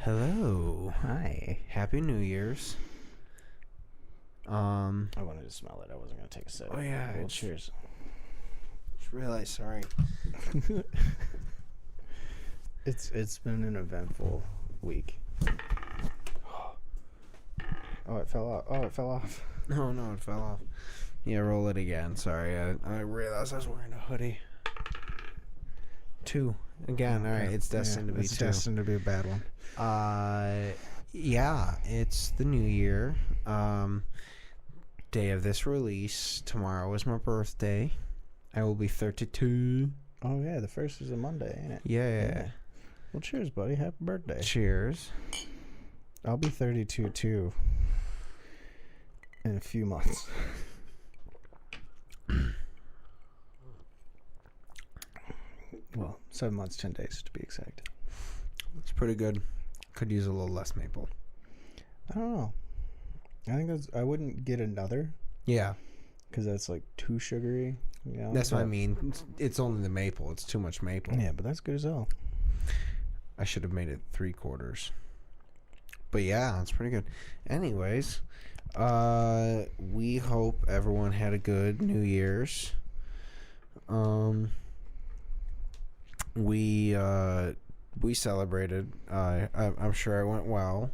Hello. Hi. Happy New Year's. I wanted to smell it. I wasn't gonna take a sip. Oh yeah. Well, cheers. Just realized. Sorry. It's been an eventful week. Oh, it fell off. No, it fell off. Yeah, roll it again. Sorry, I realized I was wearing a hoodie. 2 again. Okay. All right, it's destined to be it's 2. destined to be a bad one. Yeah, it's the new year. Day of this release. Tomorrow is my birthday. I will be 32. Oh yeah, the first is a Monday, ain't it? Yeah. Well, cheers, buddy. Happy birthday. Cheers. I'll be 32 too. In a few months. Well, 7 months, 10 days to be exact. It's pretty good. Could use a little less maple. I don't know. I think I wouldn't get another. Yeah. Because that's like too sugary. You know? That's what I mean. It's only the maple. It's too much maple. Yeah, but that's good as hell. I should have made it 3/4. But yeah, it's pretty good. Anyways, we hope everyone had a good New Year's. We celebrated. I'm sure it went well.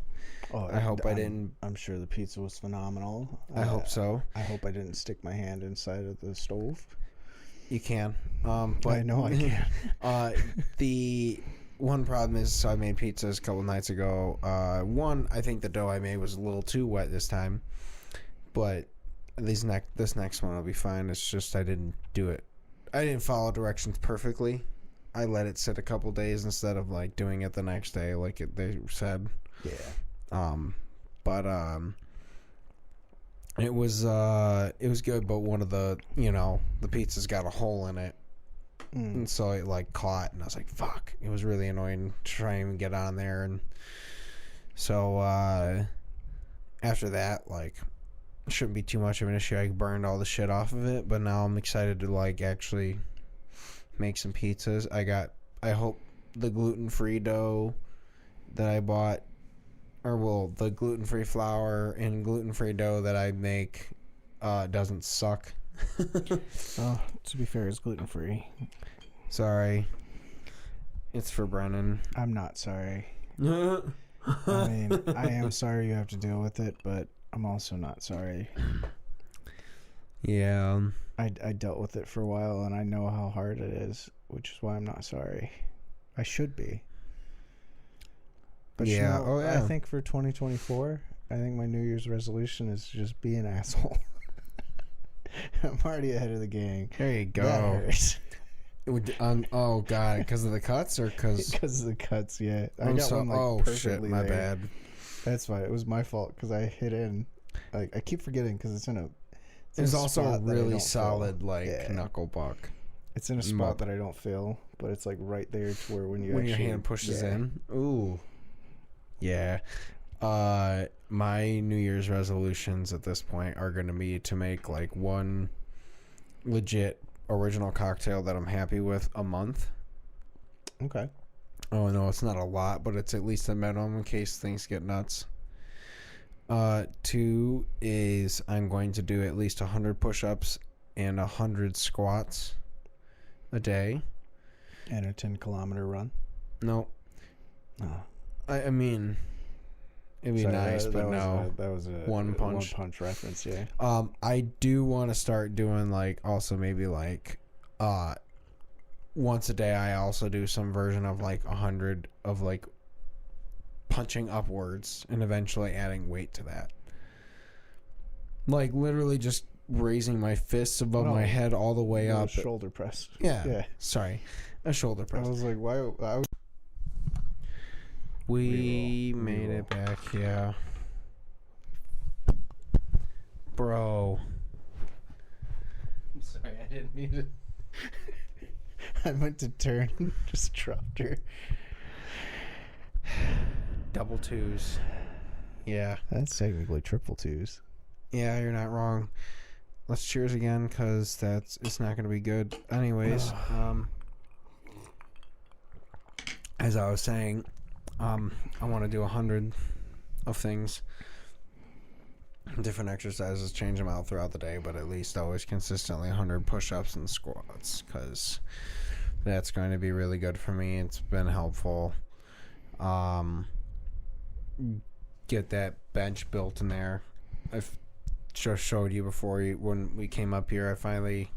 Oh, I hope I didn't. I'm sure the pizza was phenomenal. I hope so. I hope I didn't stick my hand inside of the stove. You can. But I know I can. The one problem is, so I made pizzas a couple nights ago. One, I think the dough I made was a little too wet this time, but this next one will be fine. It's just I didn't do it. I didn't follow directions perfectly. I let it sit a couple days instead of like doing it the next day, like they said. Yeah. It was good, but one of the pizzas got a hole in it. And so it like caught, and I was like, fuck. It was really annoying to try and get on there. And so after that, like, it shouldn't be too much of an issue. I burned all the shit off of it, but now I'm excited to like actually make some pizzas. I hope the gluten-free dough that I bought, the gluten-free flour and gluten-free dough that I make doesn't suck. Oh, to be fair, it's gluten-free. Sorry. It's for Brennan. I'm not sorry. I mean, I am sorry you have to deal with it, but I'm also not sorry. Yeah. I dealt with it for a while, and I know how hard it is, which is why I'm not sorry. I should be. But yeah. I think for 2024, I think my New Year's resolution is just be an asshole. I'm already ahead of the gang. There you go. That hurts. Oh god, because of the cuts or because of the cuts? Yeah, I got one like perfectly. My bad. That's fine. It was my fault because I hit in. Like I keep forgetting because it's in a. It's also a really solid knuckle buck. It's in a spot that I don't feel, but it's like right there to where when your hand pushes in. Ooh. Yeah. My New Year's resolutions at this point are going to be to make like one legit original cocktail that I'm happy with a month. Okay. Oh no, it's not a lot, but it's at least a minimum in case things get nuts. 2 is I'm going to do at least 100 push-ups and 100 squats a day. And a 10-kilometer run? No. Oh. I mean, it'd be nice, but no. That was a one punch reference, yeah. I do want to start doing like also maybe like once a day I also do some version of like 100 of like punching upwards and eventually adding weight to that. Like literally just raising my fists above my head all the way up. Shoulder press. Yeah. Sorry. A shoulder press. I was like, why? We made it back, yeah. Bro. I'm sorry, I didn't mean to. I meant to turn and just dropped her. Double 2s. Yeah. That's technically triple 2s. Yeah, you're not wrong. Let's cheers again, because it's not going to be good. Anyways, as I was saying, I want to do 100 of things, different exercises, change them out throughout the day, but at least always consistently 100 push-ups and squats, because that's going to be really good for me. It's been helpful. Get that bench built in there. I've just showed you before when we came up here. I finally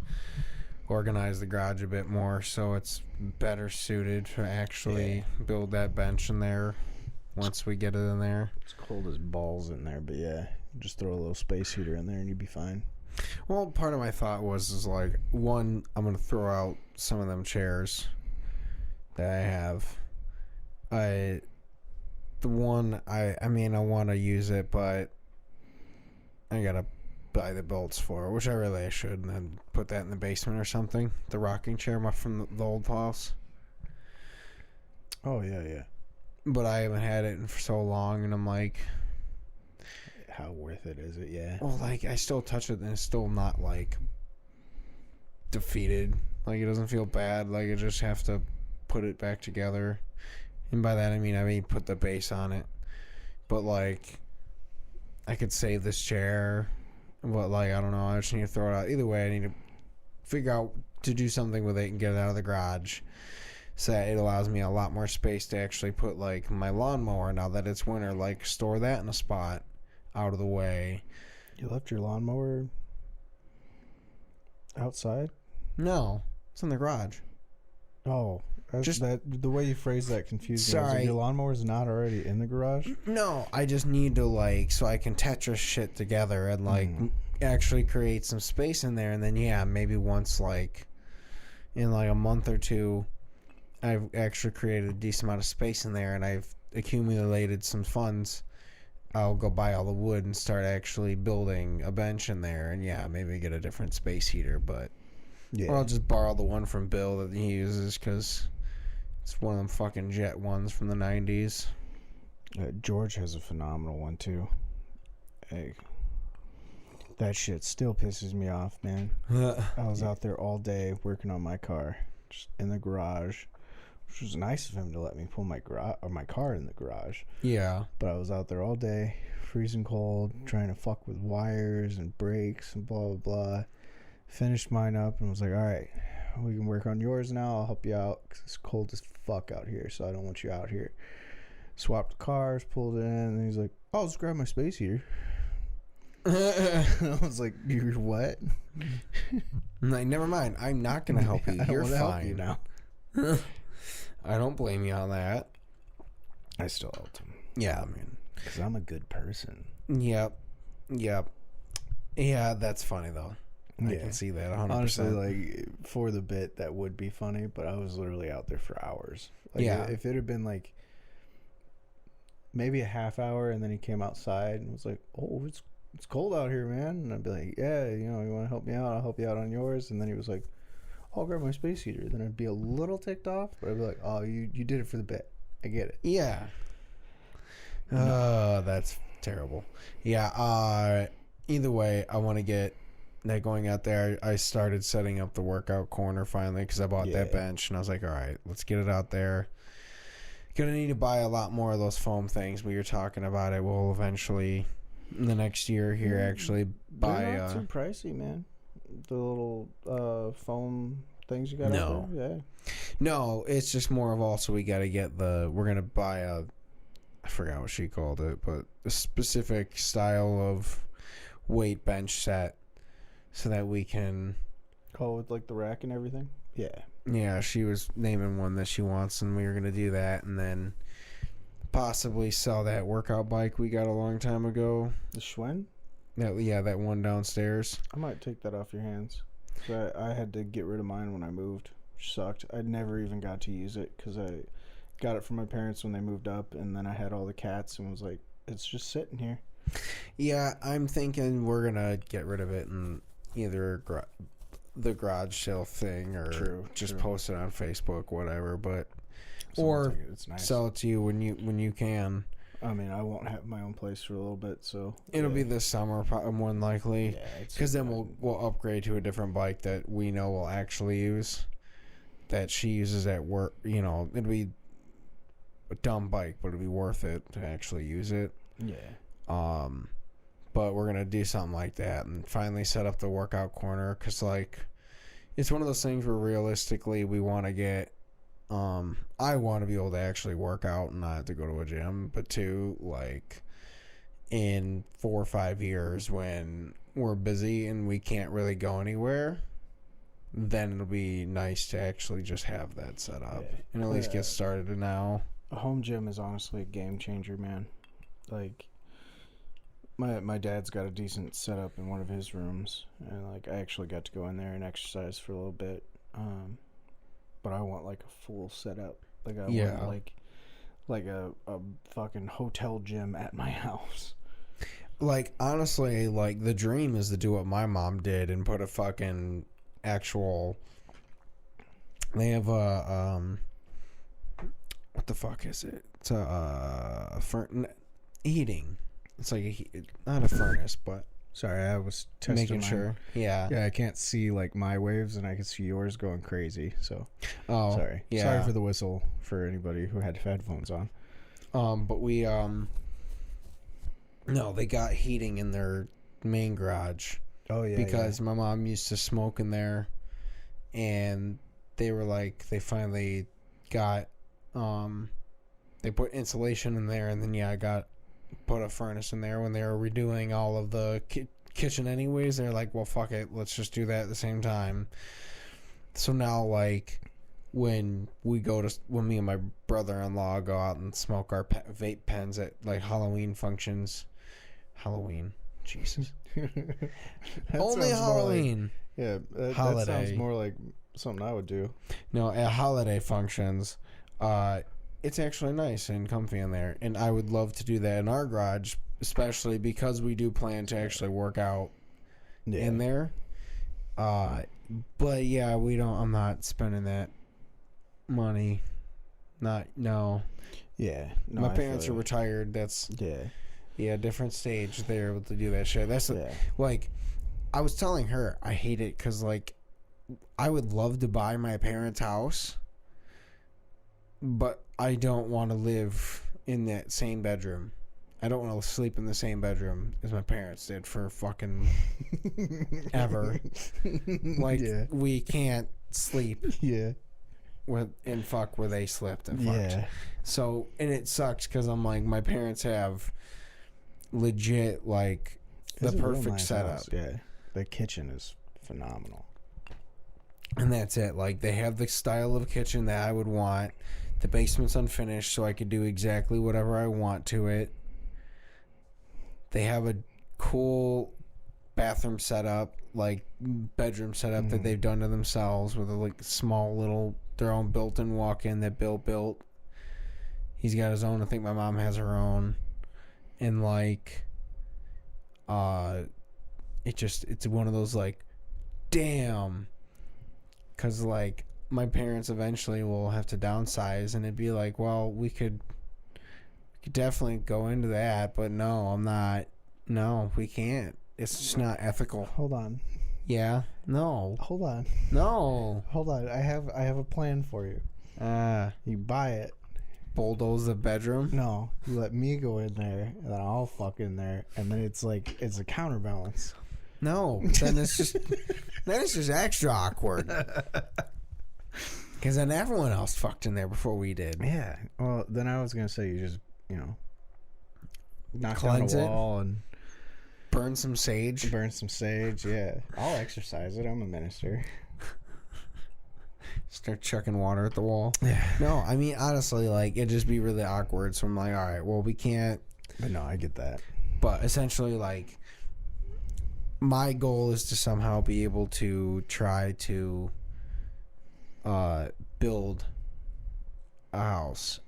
organized the garage a bit more, so it's better suited to actually build that bench in there once we get it in there. It's cold as balls in there, but yeah, just throw a little space heater in there and you'd be fine. Well, part of my thought is like, one, I'm going to throw out some of them chairs that I have. I want to use it, but I got to buy the bolts for it, which I should, and then put that in the basement or something. The rocking chair from the old house. Oh, yeah. But I haven't had it in for so long, and I'm like, how worth it is it? Yeah. Well, like, I still touch it, and it's still not, like, defeated. Like, it doesn't feel bad. Like, I just have to put it back together. And by that, I mean put the base on it. But, like, I could save this chair. But, like, I don't know. I just need to throw it out. Either way, I need to figure out to do something with it and get it out of the garage. So that it allows me a lot more space to actually put, like, my lawnmower, now that it's winter. Like, store that in a spot out of the way. You left your lawnmower outside? No. It's in the garage. Oh. Just the way you phrased that confused me. Sorry. Like, your lawnmower's not already in the garage? No, I just need to, like, so I can Tetris shit together and, like, actually create some space in there. And then, yeah, maybe once, like, in, like, a month or two, I've actually created a decent amount of space in there and I've accumulated some funds. I'll go buy all the wood and start actually building a bench in there. And, yeah, maybe get a different space heater, but... Yeah. Or I'll just borrow the one from Bill that he uses, because... it's one of them fucking jet ones from the 90s. George has a phenomenal one, too. Hey, that shit still pisses me off, man. I was out there all day working on my car, just in the garage, which was nice of him to let me pull my car in the garage. Yeah. But I was out there all day, freezing cold, trying to fuck with wires and brakes and blah, blah, blah. Finished mine up and was like, all right, we can work on yours now. I'll help you out because it's cold as fuck out here, so I don't want you out here. Swapped the cars, pulled it in, and he's like, oh, let's grab my space heater. I was like, you're what? I'm like, never mind. I'm not going to help you. You're fine. Help you now. I don't blame you on that. I still helped him. Yeah, I mean. Because I'm a good person. Yep. Yeah, that's funny, though. I can see that 100%. Honestly, like, for the bit, that would be funny, but I was literally out there for hours. Like, yeah. If it had been, like, maybe a half hour, and then he came outside and was like, oh, it's cold out here, man. And I'd be like, yeah, you want to help me out? I'll help you out on yours. And then he was like, I'll grab my space heater. Then I'd be a little ticked off, but I'd be like, oh, you did it for the bit. I get it. Yeah. That's terrible. Yeah. Either way, I want to get that going out there. I started setting up the workout corner finally because I bought that bench and I was like, all right, let's get it out there. Gonna need to buy a lot more of those foam things. We were talking about it. We'll eventually, in the next year here, actually buy. They're not too pricey, man. The little foam things you got out there. Yeah. No, it's just more of also we got to get we're gonna buy I forgot what she called it, but a specific style of weight bench set. So that we can... Oh, with like the rack and everything? Yeah. Yeah, she was naming one that she wants, and we were going to do that, and then possibly sell that workout bike we got a long time ago. The Schwinn? That one downstairs. I might take that off your hands. I had to get rid of mine when I moved, which sucked. I never even got to use it, because I got it from my parents when they moved up, and then I had all the cats, and was like, it's just sitting here. Yeah, I'm thinking we're going to get rid of it and... either the garage sale thing or just post it on Facebook, whatever. But or it's nice. Sell it to you when you can. I mean, I won't have my own place for a little bit, so it'll be this summer, probably more than likely. Because then we'll upgrade to a different bike that we know will actually use. That she uses at work. You know, it'll be a dumb bike, but it'd be worth it to actually use it. Yeah. But we're gonna do something like that and finally set up the workout corner, because like it's one of those things where realistically we want to get. I want to be able to actually work out and not have to go to a gym, but too, like, in 4 or 5 years when we're busy and we can't really go anywhere, then it'll be nice to actually just have that set up and at least get started now. A home gym is honestly a game changer, man. Like, my dad's got a decent setup in one of his rooms, and like I actually got to go in there and exercise for a little bit. But I want like a full setup. Like I want like a fucking hotel gym at my house. Like, honestly, like the dream is to do what my mom did and put a fucking actual. They have a what the fuck is it? It's a heating. It's like not a furnace, but sorry, I was testing making sure. Yeah, I can't see like my waves, and I can see yours going crazy. So, sorry. Yeah, sorry for the whistle for anybody who had headphones on. But we no, they got heating in their main garage. Oh yeah, because my mom used to smoke in there, and they were like, they finally got they put insulation in there, and then I put a furnace in there when they were redoing all of the kitchen anyways. They're like, well, fuck it, let's just do that at the same time. So now, like, when me and my brother-in-law go out and smoke our vape pens at like Halloween functions, Jesus, only Halloween. That holiday. That sounds more like something I would do. No, at holiday functions, it's actually nice and comfy in there, and I would love to do that in our garage, especially because we do plan to actually work out in there. But yeah, we don't. I'm not spending that money. No. Yeah, no, my parents are retired. That's different stage. They're able to do that shit. That's like, I was telling her I hate it because like, I would love to buy my parents' house, but I don't want to live in that same bedroom. I don't want to sleep in the same bedroom as my parents did for fucking ever. Like, we can't sleep. Yeah. And fuck where they slept and fucked. Yeah. So, and it sucks because I'm like, my parents have legit, like, the perfect setup. House. Yeah. The kitchen is phenomenal. And that's it. Like, they have the style of kitchen that I would want. The basement's unfinished, so I could do exactly whatever I want to it. They have a cool bathroom setup, like bedroom setup that they've done to themselves with a like small little their own built-in walk-in that Bill built. He's got his own. I think my mom has her own, and like, it's one of those like, damn, because like my parents eventually will have to downsize, and it'd be like, well, we could definitely go into that, but no, I'm not. No, we can't. It's just not ethical. Hold on. Yeah. No. Hold on. No. Hold on. I have a plan for you. You buy it. Bulldoze the bedroom? No. You let me go in there, and then I'll fuck in there, and then it's a counterbalance. No. Then it's just extra awkward. Because then everyone else fucked in there before we did. Yeah. Well, then I was gonna say you just knock cleanse down a wall and burn some sage. Yeah. I'll exercise it. I'm a minister. Start chucking water at the wall. Yeah. No, I mean, honestly, like, it'd just be really awkward. So I'm like, all right, well, we can't. But no, I get that. But essentially, like, my goal is to somehow be able to try to build a house.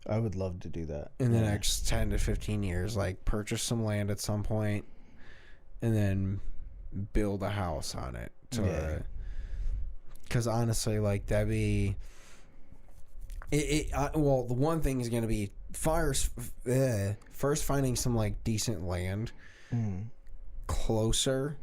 I would love to do that. In the next 10 to 15 years. Like, purchase some land at some point and then build a house on it. Because honestly, like, that'd be... well, the one thing is going to be first finding some, like, decent land closer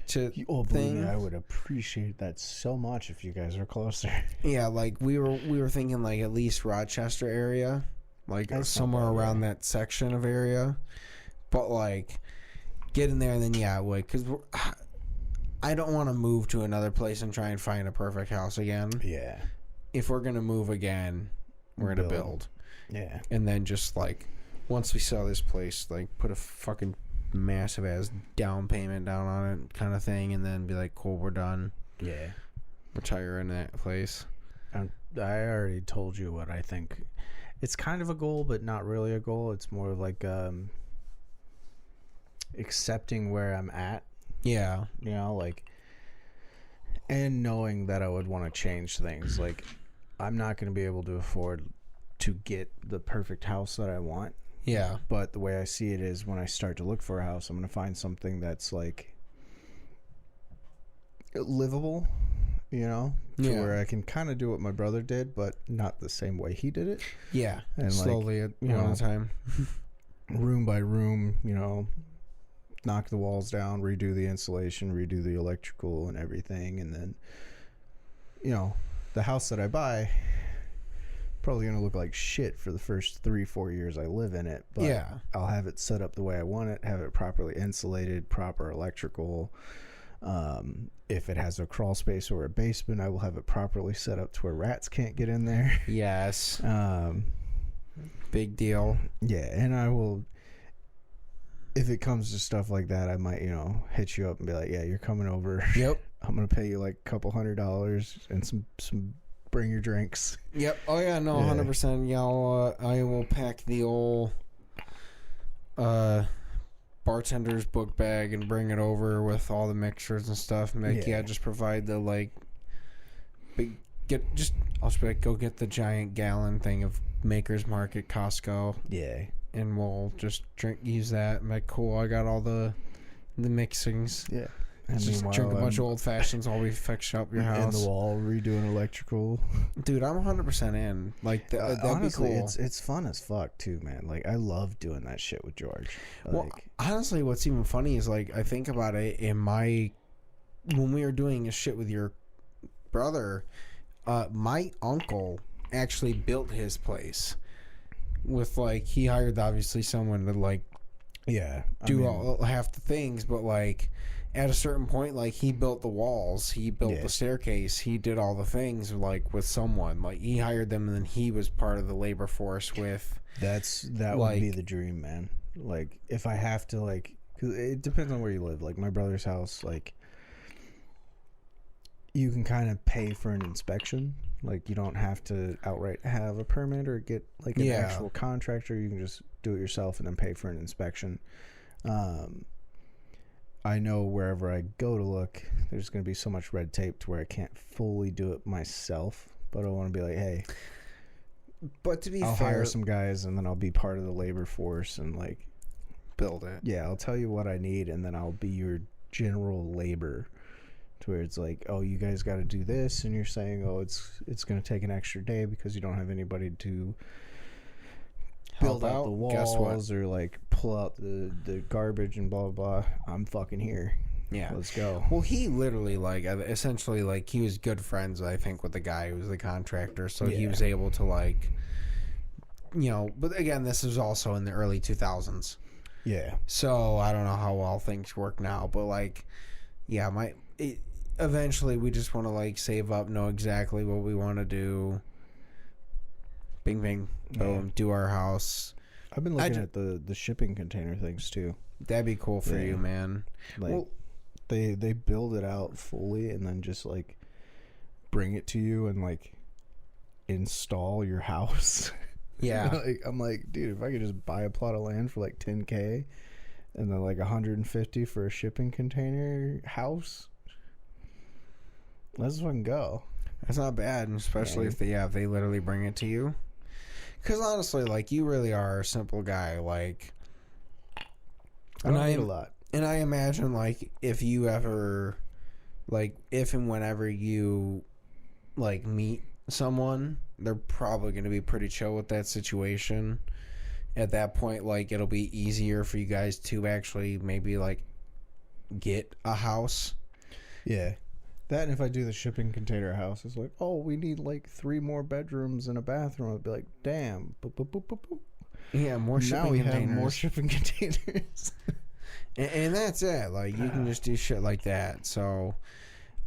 to things. I would appreciate that so much if you guys were closer. Yeah, like, we were thinking, like, at least Rochester area. like That's somewhere not bad, around that section of area. But like, get in there and then because I don't want to move to another place and try and find a perfect house again. Yeah. If we're gonna move again, we're gonna build. Yeah. And then just like, once we sell this place, like put a fucking massive ass down payment down on it, kind of thing, and then be like, cool, we're done. Yeah. Retire in that place. I already told you what I think. It's kind of a goal, but not really a goal. It's more of like accepting where I'm at. Yeah. You know, like, and knowing that I would want to change things. Like, I'm not going to be able to afford to get the perfect house that I want. Yeah. But the way I see it is, when I start to look for a house, I'm going to find something that's like livable, you know, to where I can kind of do what my brother did, but not the same way he did it. Yeah. And slowly, like, one at a time. Room by room, you know, knock the walls down, redo the insulation, redo the electrical and everything. And then, you know, the house that I buy, probably going to look like shit for the first 3-4 years I live in it. But yeah. I'll have it set up the way I want it, have it properly insulated, proper electrical. If it has a crawl space or a basement, I will have it properly set up to where rats can't get in there. Yes. Big deal. Yeah, and I will, if it comes to stuff like that, I might, you know, hit you up and be like, yeah, you're coming over. Yep. I'm going to pay you like a couple $100 and some bring your drinks. Yep. Oh, yeah, no, 100%. Yeah, I will pack the old bartender's book bag and bring it over with all the mixers and stuff. And like, just provide the, like, I'll just be like, go get the giant gallon thing of Maker's Mark at Costco. Yeah. And we'll just use that. I'm like, cool, I got all the mixings. Yeah. And just drink a bunch of old fashions while we fix up your house. In the wall, redoing electrical. Dude, I'm 100% in. Like, that'd honestly, be cool. It's fun as fuck too, man. Like, I love doing that shit with George. Like, well, honestly, what's even funny is, like, I think about it when we were doing a shit with your brother, my uncle actually built his place with, like, he hired obviously someone to, like, do half the things, but, like, at a certain point, like, he built the walls, he built the staircase, he did all the things, like, with someone. Like, he hired them, and then he was part of the labor force with... That would be the dream, man. Like, if I have to, like... Cause it depends on where you live. Like, my brother's house, like... You can kind of pay for an inspection. Like, you don't have to outright have a permit or get, like, an actual contractor. You can just do it yourself and then pay for an inspection. I know wherever I go to look, there's going to be so much red tape to where I can't fully do it myself. But I want to be like, hey, but to be I'll fair, hire some guys and then I'll be part of the labor force and, like, build it. Yeah, I'll tell you what I need and then I'll be your general labor. To where it's like, oh, you guys got to do this, and you're saying, oh, it's going to take an extra day because you don't have anybody to build out the walls or like pull out the garbage and blah blah blah. I'm fucking here. Yeah, let's go. Well, he literally, like, essentially, like, he was good friends, I think, with the guy who was the contractor, so he was able to, like, you know. But again, this is also in the early 2000s. Yeah. So I don't know how well things work now, but, like, yeah, eventually we just want to, like, save up, know exactly what we want to do. Bing, bing, boom, do our house. I've been looking at the shipping container things too. That'd be cool for you, man. Like, they build it out fully and then just, like, bring it to you and, like, install your house. Yeah. Like, I'm like, dude, if I could just buy a plot of land for like $10,000 and then like $150 for a shipping container house, let's fucking go. That's not bad, especially if they literally bring it to you. Because honestly, like, you really are a simple guy. Like, I don't need a lot. And I imagine, like, if you ever, like, if and whenever you, like, meet someone, they're probably going to be pretty chill with that situation. At that point, like, it'll be easier for you guys to actually maybe, like, get a house. Yeah. That, and if I do the shipping container house, it's like, oh, we need like 3 more bedrooms and a bathroom. I'd be like, damn. Boop, boop, boop, boop, boop. Yeah, more shipping now we containers. have more shipping containers. And that's it. Like, you can just do shit like that. So,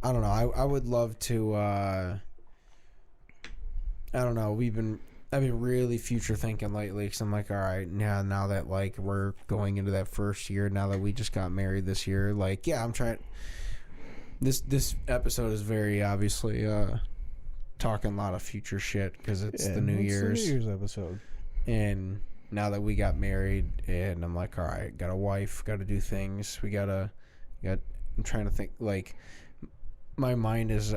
I don't know. I would love to, I don't know. I've been really future thinking lately, because I'm like, all right, now that, like, we're going into that first year, now that we just got married this year, like, yeah, I'm trying. This episode is very obviously talking a lot of future shit, because it's the New Year's. The New Year's episode. And now that we got married, and I'm like, all right, got a wife, got to do things. I'm trying to think, like, my mind is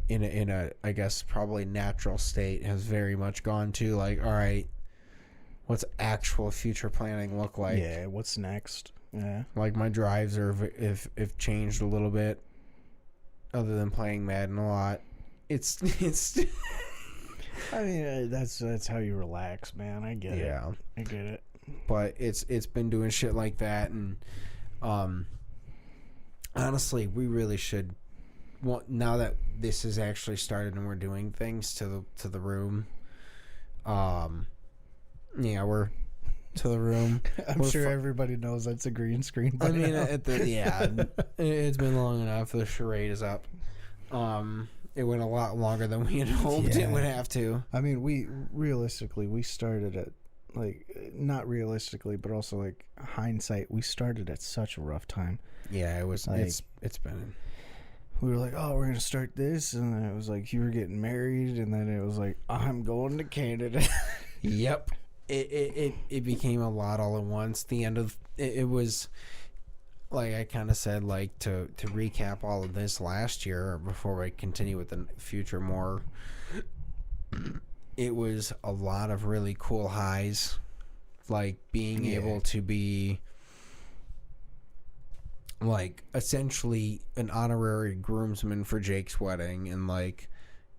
in a I guess probably natural state, has very much gone to, like, all right, what's actual future planning look like? Yeah, what's next? Yeah, like, my drives have changed a little bit, other than playing Madden a lot. It's I mean, that's how you relax, man. I get it. Yeah, I get it. But it's been doing shit like that, and honestly, we really should. Well, now that this has actually started and we're doing things to the room, yeah, we're to the room. I'm sure everybody knows that's a green screen. I mean, it's been long enough. The charade is up. It went a lot longer than we had hoped it would have to. I mean, we started at, like, not realistically, but also, like, hindsight, we started at such a rough time. Yeah, it was. Like, it's been. We were like, oh, we're gonna start this, and then it was like you were getting married, and then it was like, I'm going to Canada. Yep. It became a lot all at once. The end of it was, like I kind of said, like, to recap all of this last year before we continue with the future more. It was a lot of really cool highs, like being able to be, like, essentially an honorary groomsman for Jake's wedding, and, like,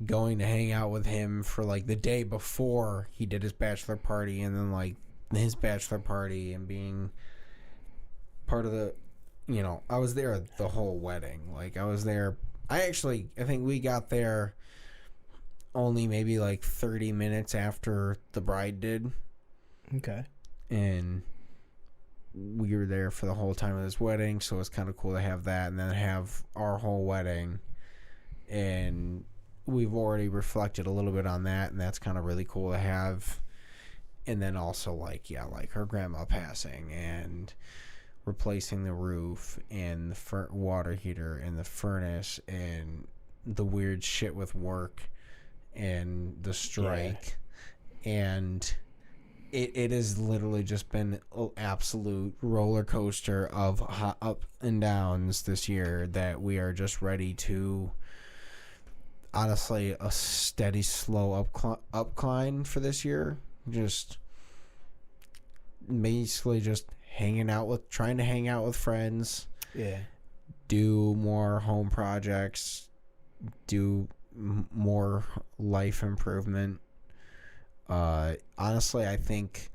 going to hang out with him for, like, the day before he did his bachelor party, and then, like, his bachelor party, and being part of the, you know, I was there the whole wedding. Like, I was there. I think we got there only maybe like 30 minutes after the bride did. Okay. And we were there for the whole time of this wedding, so it's kind of cool to have that, and then have our whole wedding. And we've already reflected a little bit on that, and that's kind of really cool to have. And then also, like, yeah, like her grandma passing, and replacing the roof, and the water heater, and the furnace, and the weird shit with work, and the strike. And it has literally just been an absolute roller coaster of up and downs this year, that we are just ready to, honestly, a steady, slow upcline for this year. Just basically just trying to hang out with friends. Yeah. Do more home projects. Do more life improvement. Honestly, I think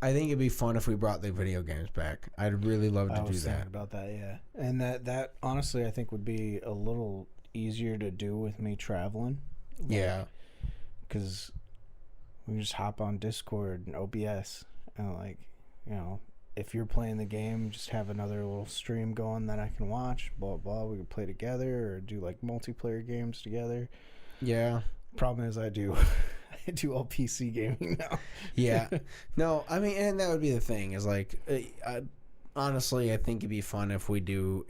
it'd be fun if we brought the video games back. I'd really love to do that. I was thinking about that, yeah. And that honestly, I think would be a little easier to do with me traveling. Yeah. Because we can just hop on Discord and OBS, and, like, you know, if you're playing the game, just have another little stream going that I can watch, blah, blah. We can play together or do, like, multiplayer games together. Yeah. Problem is, I do all PC gaming now. Yeah. No, I mean, and that would be the thing, is, like, honestly, I think it'd be fun if we did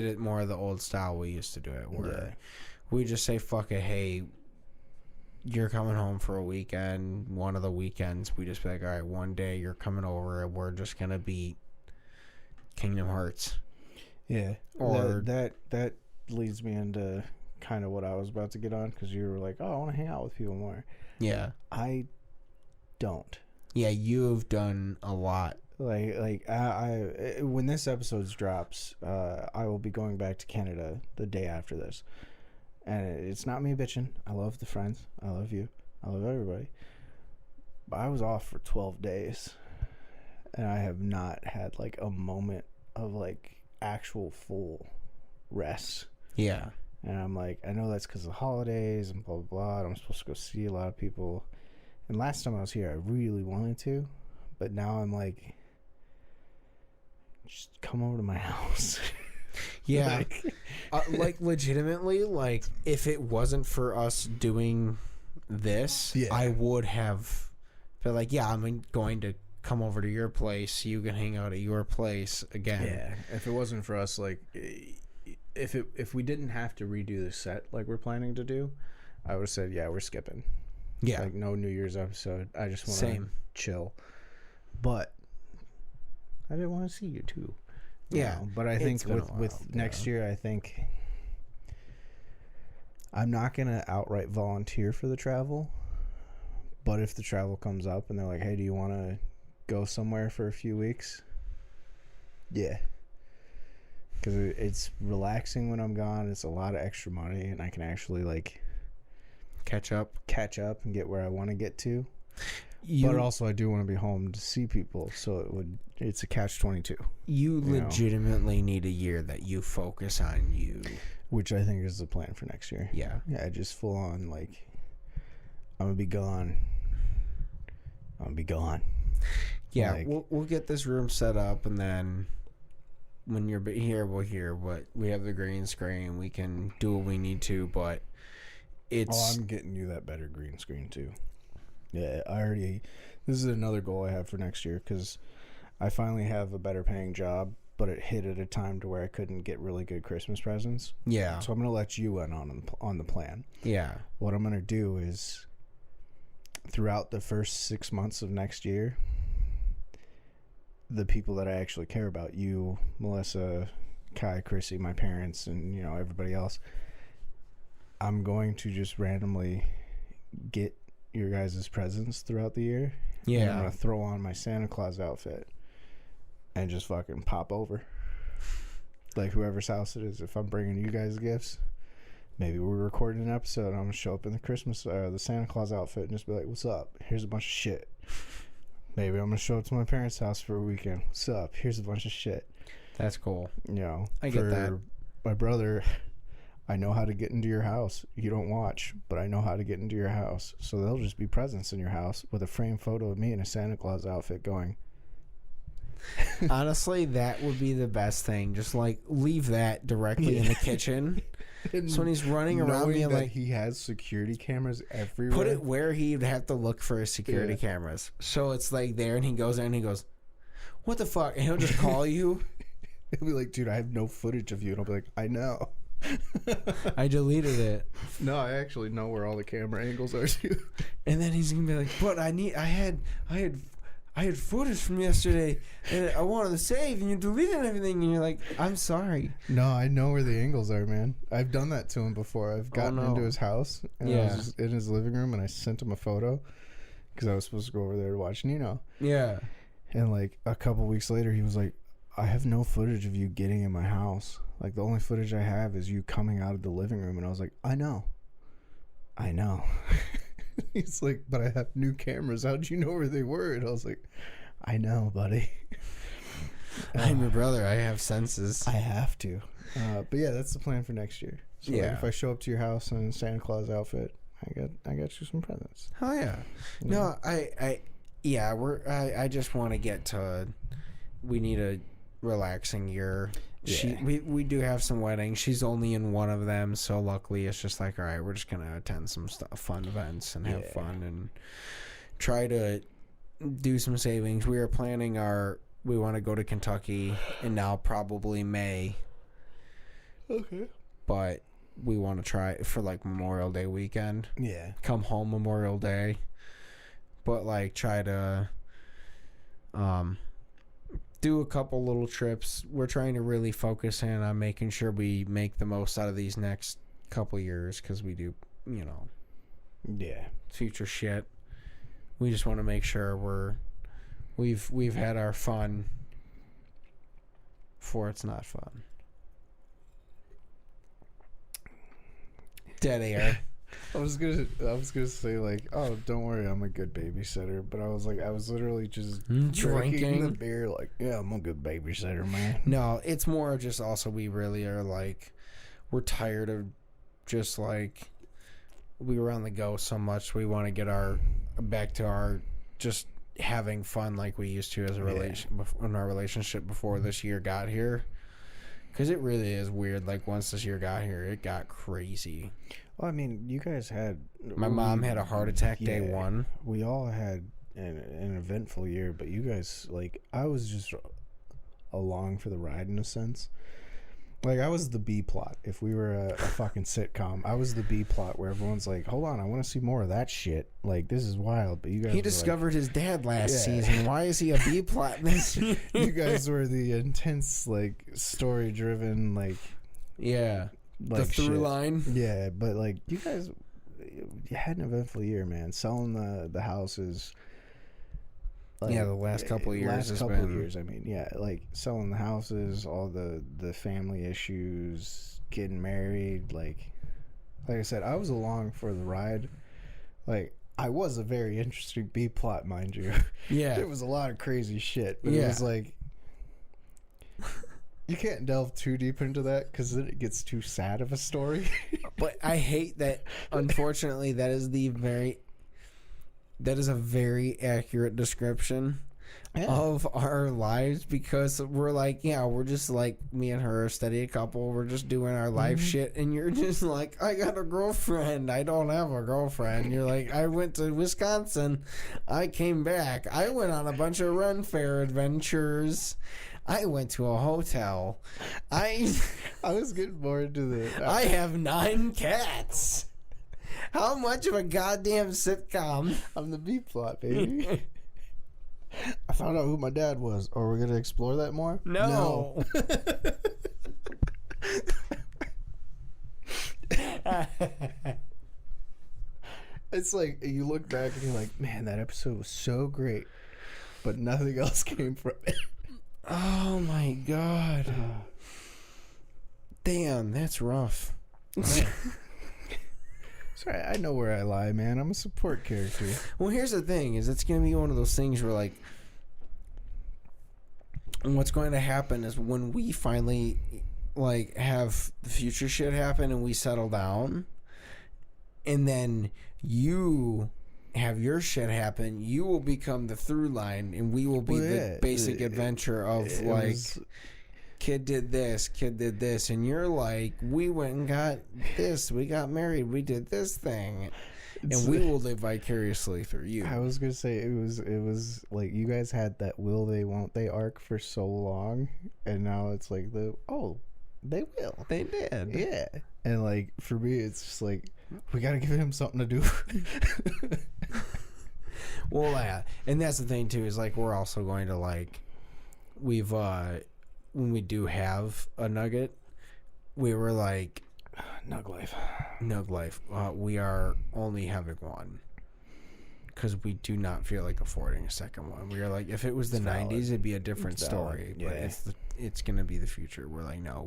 it more of the old style we used to do it, where we just say, fuck it, hey, you're coming home for a weekend. One of the weekends, we just be like, all right, one day you're coming over, and we're just gonna beat Kingdom Hearts. Yeah. Or that leads me into kind of what I was about to get on, because you were like, oh, I want to hang out with people more. Yeah. I don't. Yeah, you've done a lot. Like I when this episode drops, I will be going back to Canada the day after this. And it's not me bitching. I love the friends. I love you. I love everybody. But I was off for 12 days. And I have not had, like, a moment of, like, actual full rest. Yeah. And I'm like, I know that's because of the holidays and blah, blah, blah. And I'm supposed to go see a lot of people. And last time I was here, I really wanted to. But now I'm like, just come over to my house. Yeah. Like, legitimately, like, if it wasn't for us doing this, I would have been like, yeah, I'm going to come over to your place. You can hang out at your place again. Yeah. If it wasn't for us, like... If we didn't have to redo the set like we're planning to do, I would have said, yeah, we're skipping. Yeah. Like, no New Year's episode. I just want to chill. But I didn't want to see you, too. Yeah. But I think with next year, I think I'm not going to outright volunteer for the travel. But if the travel comes up and they're like, hey, do you want to go somewhere for a few weeks? Yeah. Because it's relaxing when I'm gone. It's a lot of extra money, and I can actually like catch up and get where I want to get to. But also, I do want to be home to see people, so it's a catch-22. You legitimately need a year that you focus on you, which I think is the plan for next year. Yeah, just full on like I'm gonna be gone. Yeah, like, we'll get this room set up, and then. When you're here, we'll hear what we have the green screen. We can do what we need to, but it's. Oh, I'm getting you that better green screen too. Yeah, this is another goal I have for next year because I finally have a better paying job, but it hit at a time to where I couldn't get really good Christmas presents. Yeah. So I'm gonna let you in on the plan. Yeah. What I'm gonna do is throughout the first 6 months of next year. The people that I actually care about, you, Melissa, Kai, Chrissy, my parents, and everybody else, I'm going to just randomly get your guys' presents throughout the year. Yeah. And I'm going to throw on my Santa Claus outfit and just fucking pop over. Like whoever's house it is. If I'm bringing you guys gifts, maybe we're recording an episode and I'm going to show up in the Santa Claus outfit and just be like, what's up? Here's a bunch of shit. Maybe I'm going to show up to my parents' house for a weekend. What's up? Here's a bunch of shit. That's cool. I get that. My brother, I know how to get into your house. You don't watch, but I know how to get into your house. So there'll just be presents in your house with a framed photo of me in a Santa Claus outfit going. Honestly, that would be the best thing. Just like leave that directly in the kitchen. So when he's running around being like, he has security cameras everywhere. Put it where he'd have to look for his security cameras. So it's like there, and he goes there and he goes, what the fuck? And he'll just call you. He'll be like, dude, I have no footage of you. And I'll be like, I know. I deleted it. No, I actually know where all the camera angles are too. And then he's gonna be like, but I had footage from yesterday and I wanted to save, and you deleted everything, and you're like, I'm sorry. No, I know where the angles are, man. I've done that to him before. I've gotten into his house and I was just in his living room and I sent him a photo because I was supposed to go over there to watch Nino. Yeah. And like a couple weeks later, he was like, I have no footage of you getting in my house. Like the only footage I have is you coming out of the living room. And I was like, I know. He's like, but I have new cameras. How'd you know where they were? And I was like, I know, buddy. I'm your brother. I have senses. I have to. But yeah, that's the plan for next year. So like, if I show up to your house in a Santa Claus outfit, I got you some presents. Oh yeah. No, I just want to get to. We need a relaxing year. Yeah. We do have some weddings. She's only in one of them, so luckily it's just like, all right, we're just gonna attend some fun events and have fun and try to do some savings. We are planning we want to go to Kentucky in now probably May. Okay. But we want to try it for like Memorial Day weekend. Yeah. Come home Memorial Day. But like try to do a couple little trips. We're trying to really focus in on making sure we make the most out of these next couple years because we do, future shit. We just want to make sure we've had our fun before it's not fun. Dead air. I was gonna say like, oh, don't worry, I'm a good babysitter. But I was literally just drinking the beer. Like, yeah, I'm a good babysitter, man. No, it's more just also we really are like, we're tired of just like, we were on the go so much. We want to get back to our just having fun like we used to as in our relationship before this year got here. Because it really is weird. Like, once this year got here, it got crazy. Well, I mean, you guys had... My mom had a heart attack day one. We all had an eventful year, but you guys, like, I was just along for the ride in a sense. Like, I was the B plot. If we were a fucking sitcom, I was the B plot where everyone's like, hold on, I want to see more of that shit. Like, this is wild. But you guys, he discovered his dad last season. Why is he a B plot this year? You guys were the intense, like, story driven, like, yeah, like the through line. Yeah, but like, you guys, you had an eventful year, man. Selling the houses. Like, yeah, the last couple of years. I mean, yeah, like selling the houses, all the family issues, getting married. Like I said, I was along for the ride. Like, I was a very interesting B plot, mind you. Yeah, it was a lot of crazy shit. But it was like, you can't delve too deep into that because then it gets too sad of a story. But I hate that. Unfortunately, that is a very accurate description of our lives, because we're like, yeah, we're just like, me and her, steady couple, we're just doing our life shit, and you're just like, I got a girlfriend, I don't have a girlfriend. You're like, I went to Wisconsin, I came back, I went on a bunch of run fair adventures, I went to a hotel, I was getting more into the I have 9 cats. How much of a goddamn sitcom? I'm the B plot, baby. I found out who my dad was. Are we gonna explore that more? No. It's like you look back and you're like, man, that episode was so great, but nothing else came from it. Oh my god. Damn, that's rough. Sorry, I know where I lie, man. I'm a support character. Well, here's the thing: is it's going to be one of those things where, like, what's going to happen is when we finally, like, have the future shit happen and we settle down, and then you have your shit happen, you will become the through line, and we will be the basic adventure of kid did this, and you're like, we went and got this, we got married, we did this thing, and we will live vicariously through you. I was gonna say it was like you guys had that will they won't they arc for so long, and now it's like they will, they did, yeah. And like for me, it's just like we gotta give him something to do. Well, yeah, and that's the thing too, is like we're also going to, like, we've when we do have a nugget, we were like, Nug life. We are only having one because we do not feel like affording a second one. We are like, if it was the 90s, it'd be a different story. Yeah. But it's gonna be the future. We're like, no,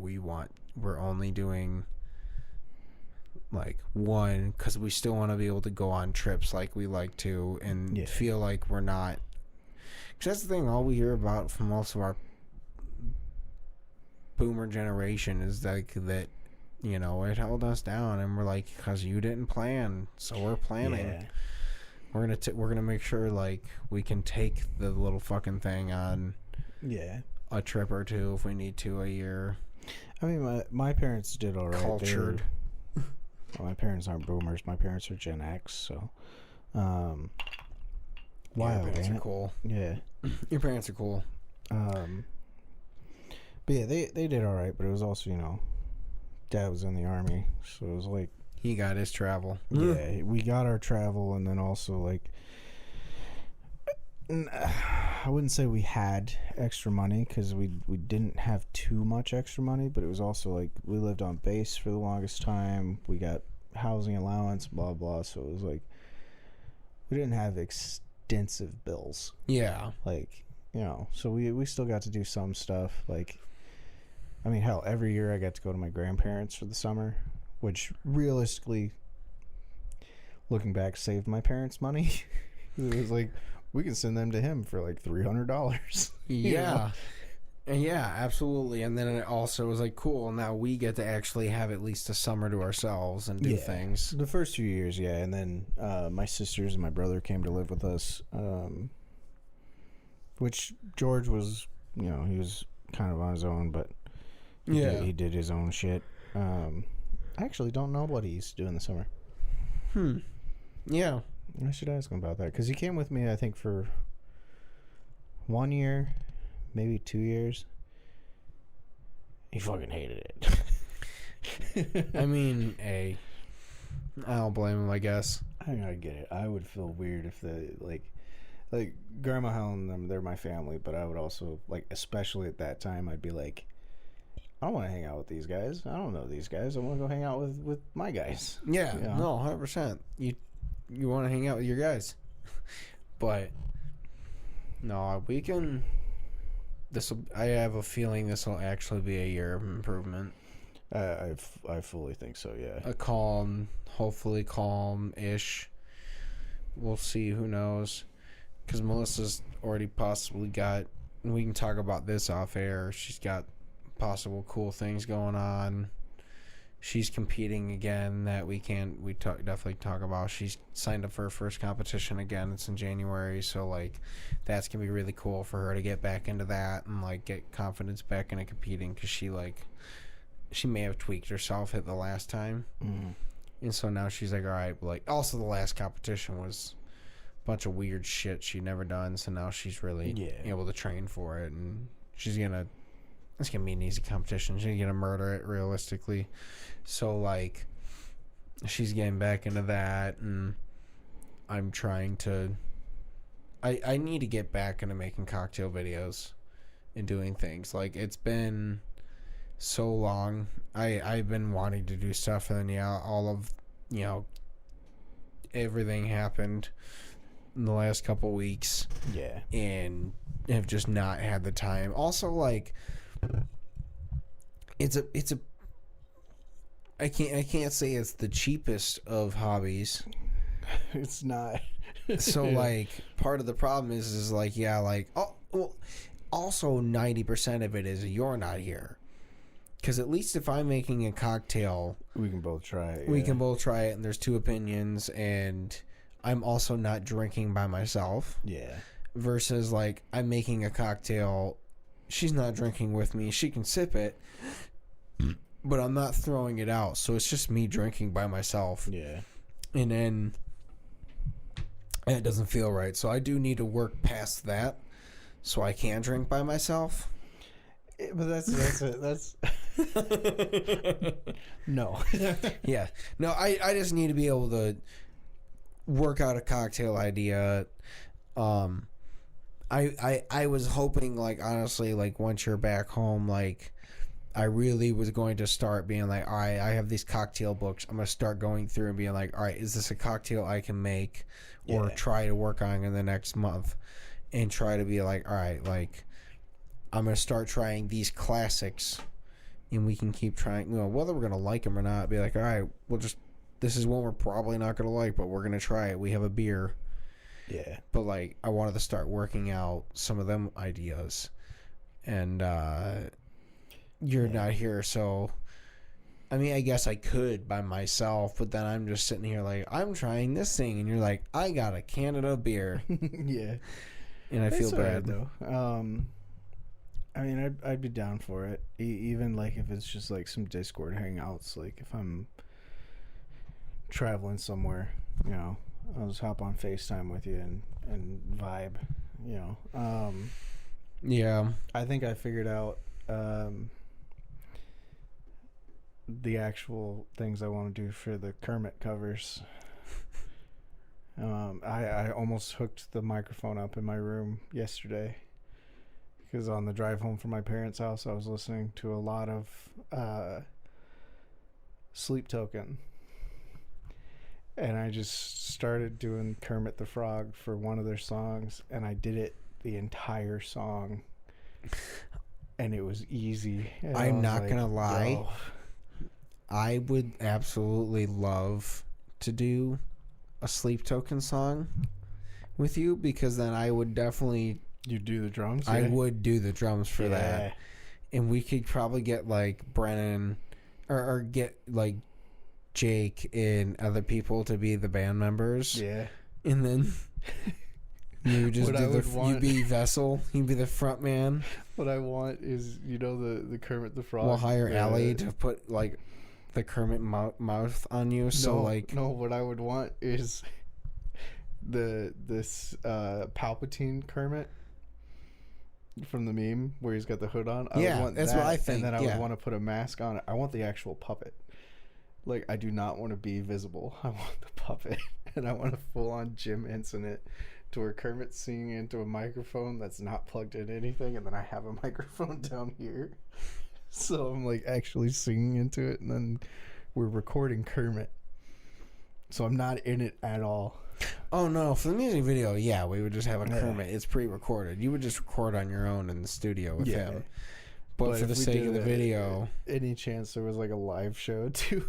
we're only doing like one because we still want to be able to go on trips like we like to and feel like we're not. Because that's the thing. All we hear about from most of our boomer generation is like that, you know, it held us down, and we're like, because you didn't plan, so we're planning. We're gonna make sure, like, we can take the little fucking thing on a trip or two if we need to a year. I mean, my parents did all right. Cultured. Well, my parents aren't boomers. My parents are Gen X, so wild. Your parents are cool. Yeah, your parents are cool. But yeah, they did all right, but it was also, you know, Dad was in the Army, so it was like he got his travel. Yeah, we got our travel, and then also, like, I wouldn't say we had extra money because we didn't have too much extra money, but it was also like we lived on base for the longest time. We got housing allowance, blah blah. So it was like we didn't have extensive bills. Yeah, like, you know, so we still got to do some stuff. Like, I mean, hell, every year I got to go to my grandparents for the summer, which realistically looking back, saved my parents money. It was like, we can send them to him for like $300. Yeah. Yeah, absolutely. And then it also was like, cool, now we get to actually have at least a summer to ourselves and do things. The first few years, yeah. And then my sisters and my brother came to live with us, which George was, he was kind of on his own, but he did his own shit. I actually don't know what he's doing this summer. Yeah. I should ask him about that, because he came with me, I think, for 1 year, maybe 2 years. He fucking hated it. I mean, I don't blame him, I guess. I get it. I would feel weird if like Grandma Helen and them, they're my family, but I would also, like, especially at that time, I'd be like, I don't want to hang out with these guys. I don't know these guys. I want to go hang out with my guys. Yeah, no, 100%. You want to hang out with your guys. But, no, we can... I have a feeling this will actually be a year of improvement. I fully think so, yeah. Hopefully calm-ish. We'll see, who knows. Because Melissa's already possibly got... We can talk about this off air. She's got possible cool things going on. She's competing again that we definitely talk about. She's signed up for her first competition again. It's in January, so like that's gonna be really cool for her to get back into that and like get confidence back into competing, because she may have tweaked herself at the last time, and so now she's like, all right. Like, also the last competition was a bunch of weird shit she'd never done, so now she's really able to train for it, and it's gonna be an easy competition. She's gonna murder it, realistically. So, like, she's getting back into that, and I'm trying to... I need to get back into making cocktail videos and doing things. Like, it's been so long. I've been wanting to do stuff, and then, all of, everything happened in the last couple weeks. Yeah. And have just not had the time. Also, like... It's a I can't say it's the cheapest of hobbies. It's not. So like part of the problem is like, also 90% of it is you're not here. Because at least if I'm making a cocktail, we can both try it. We can both try it, and there's two opinions, and I'm also not drinking by myself. Yeah. Versus like I'm making a cocktail, she's not drinking with me. She can sip it, but I'm not throwing it out. So it's just me drinking by myself. Yeah. And then it doesn't feel right. So I do need to work past that so I can drink by myself. But that's no. Yeah. No, I just need to be able to work out a cocktail idea. I was hoping, like, honestly, like, once you're back home, like, I really was going to start being like, all right, I have these cocktail books. I'm going to start going through and being like, all right, is this a cocktail I can make or try to work on in the next month? And try to be like, all right, like, I'm going to start trying these classics, and we can keep trying, whether we're going to like them or not, be like, all right, this is one we're probably not going to like, but we're going to try it. We have a beer. Yeah. But, like, I wanted to start working out some of them ideas. And you're not here, so... I mean, I guess I could by myself, but then I'm just sitting here like, I'm trying this thing, and you're like, I got a Canada beer. Yeah. And I feel bad. Right, though. I mean, I'd be down for it. Even, like, if it's just, like, some Discord hangouts. Like, if I'm traveling somewhere, I'll just hop on FaceTime with you and vibe, Yeah. I think I figured out the actual things I want to do for the Kermit covers. I almost hooked the microphone up in my room yesterday because on the drive home from my parents' house, I was listening to a lot of Sleep Token. And I just started doing Kermit the Frog for one of their songs, and I did it the entire song, and it was easy. And I'm not gonna lie. I would absolutely love to do a Sleep Token song with you, because then I would definitely... You do the drums? I would do the drums for that. And we could probably get like Brennan or get like Jake and other people to be the band members. Yeah. And then you just you'd be Vessel. You'd be the front man. What I want is, you know, the Kermit the Frog. We'll hire Allie to put like the Kermit mouth on you. No, what I would want is this Palpatine Kermit from the meme where he's got the hood on. I would want that's that, what I think. And then I would want to put a mask on it. I want the actual puppet. Like, I do not want to be visible. I want the puppet. And I want a full-on Jim Henson it to where Kermit's singing into a microphone that's not plugged in anything, and then I have a microphone down here. So I'm like actually singing into it, and then we're recording Kermit. So I'm not in it at all. Oh no, for the music video, yeah, we would just have a Kermit. It's pre-recorded. You would just record on your own in the studio with him. But for the sake of the video, any chance there was like a live show too?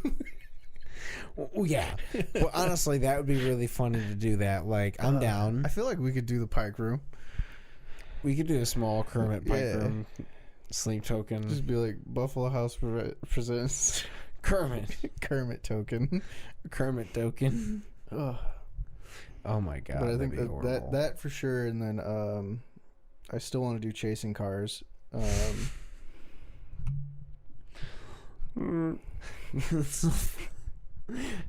Well, yeah. Well, honestly, that would be really funny to do that. Like, I'm down. I feel like we could do the Pike Room. We could do a small Kermit Pike Room Sleep Token. Just be like, Buffalo House presents Kermit. Kermit Token. Kermit Token. Oh my god. But I think that for sure. And then I still want to do Chasing Cars. Yeah,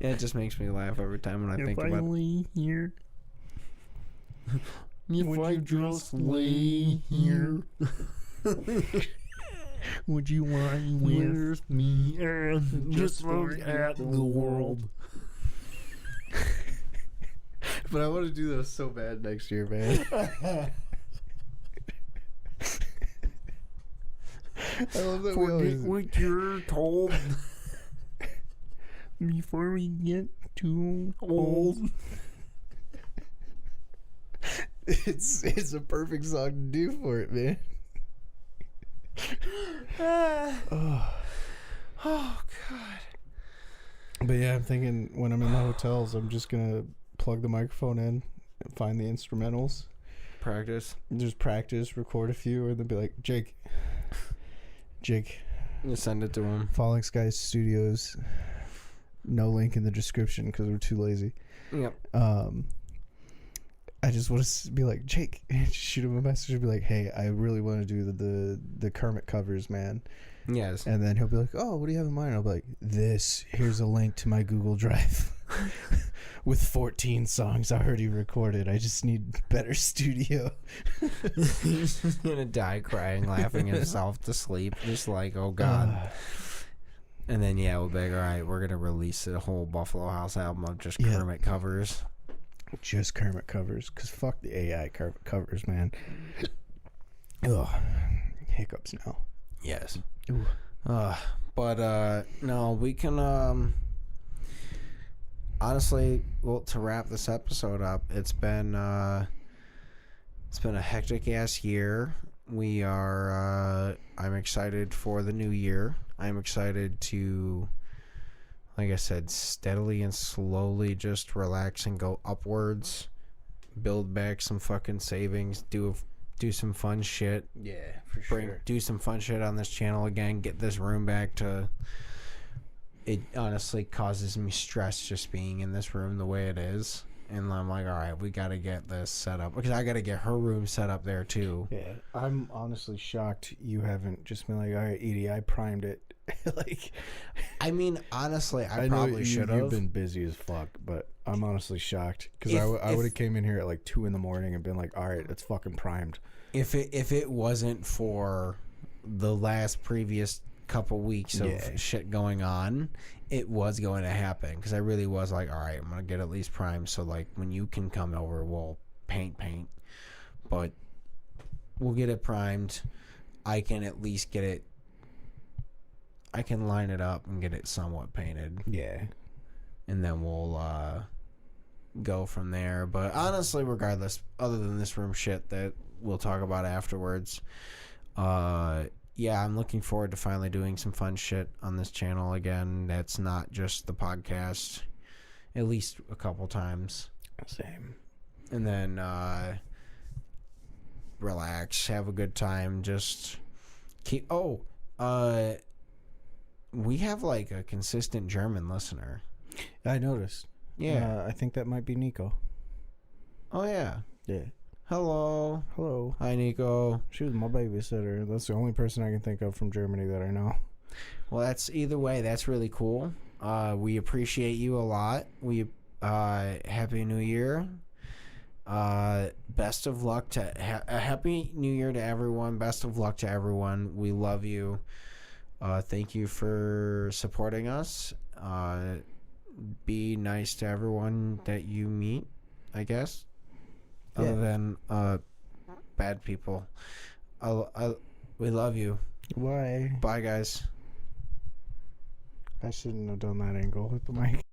it just makes me laugh every time when I think about it. Here. If I just lay here, would you lie with me and just look at the world? But I want to do those so bad next year, man. I love that. Forget what you're told before we get too old. It's a perfect song to do for it, man. Oh god. But yeah, I'm thinking when I'm in the hotels, I'm just gonna plug the microphone in, find the instrumentals, just practice, record a few, and then be like, Jake, you send it to him. Falling Skies Studios, no link in the description because we're too lazy. Yep. I just want to be like, Jake, just shoot him a message and be like, hey, I really want to do the Kermit covers, man. Yes. And then he'll be like, oh, what do you have in mind? I'll be like, here's a link to my Google Drive with 14 songs already recorded. I just need better studio. He's just gonna die crying, laughing himself to sleep, just like, oh god. And then we'll be like, all right, we're gonna release a whole Buffalo House album of just Kermit covers. Just Kermit covers, because fuck the AI covers, man. Ugh. Hiccups now. Yes. Ooh. But no, we can honestly, well, to wrap this episode up, it's been a hectic ass year. We are I'm excited for the new year. I'm excited to, like I said, steadily and slowly just relax and go upwards, build back some fucking savings, do some fun shit. Yeah, for sure. Do some fun shit on this channel again. Get this room back to... It honestly causes me stress just being in this room the way it is. And I'm like, all right, we got to get this set up. Because I got to get her room set up there, too. Yeah, I'm honestly shocked you haven't just been like, all right, Edie, I primed it. Like, I mean, honestly, I probably should have. You've been busy as fuck, but I'm honestly shocked. Because I would have came in here at like 2 a.m. and been like, all right, it's fucking primed. If it wasn't for the last previous couple weeks of shit going on, it was going to happen. Because I really was like, all right, I'm going to get at least primed. So, like, when you can come over, we'll paint. But we'll get it primed. I can at least get it. I can line it up and get it somewhat painted. Yeah. And then we'll go from there. But honestly, regardless, other than this room shit that we'll talk about afterwards, I'm looking forward to finally doing some fun shit on this channel again. That's not just the podcast. at least a couple times. Same. And then relax, have a good time, just keep we have like a consistent German listener. I noticed. Yeah. I think that might be Nico. Oh yeah. Yeah. Hello. Hello. Hi, Nico. She was my babysitter. That's the only person I can think of from Germany that I know. Well, that's either way. That's really cool. We appreciate you a lot. We Happy New Year. Best of luck to a Happy New Year to everyone. Best of luck to everyone. We love you. Thank you for supporting us. Be nice to everyone that you meet, I guess. Yeah. Other than bad people. We love you. Why? Bye, guys. I shouldn't have done that angle with the mic.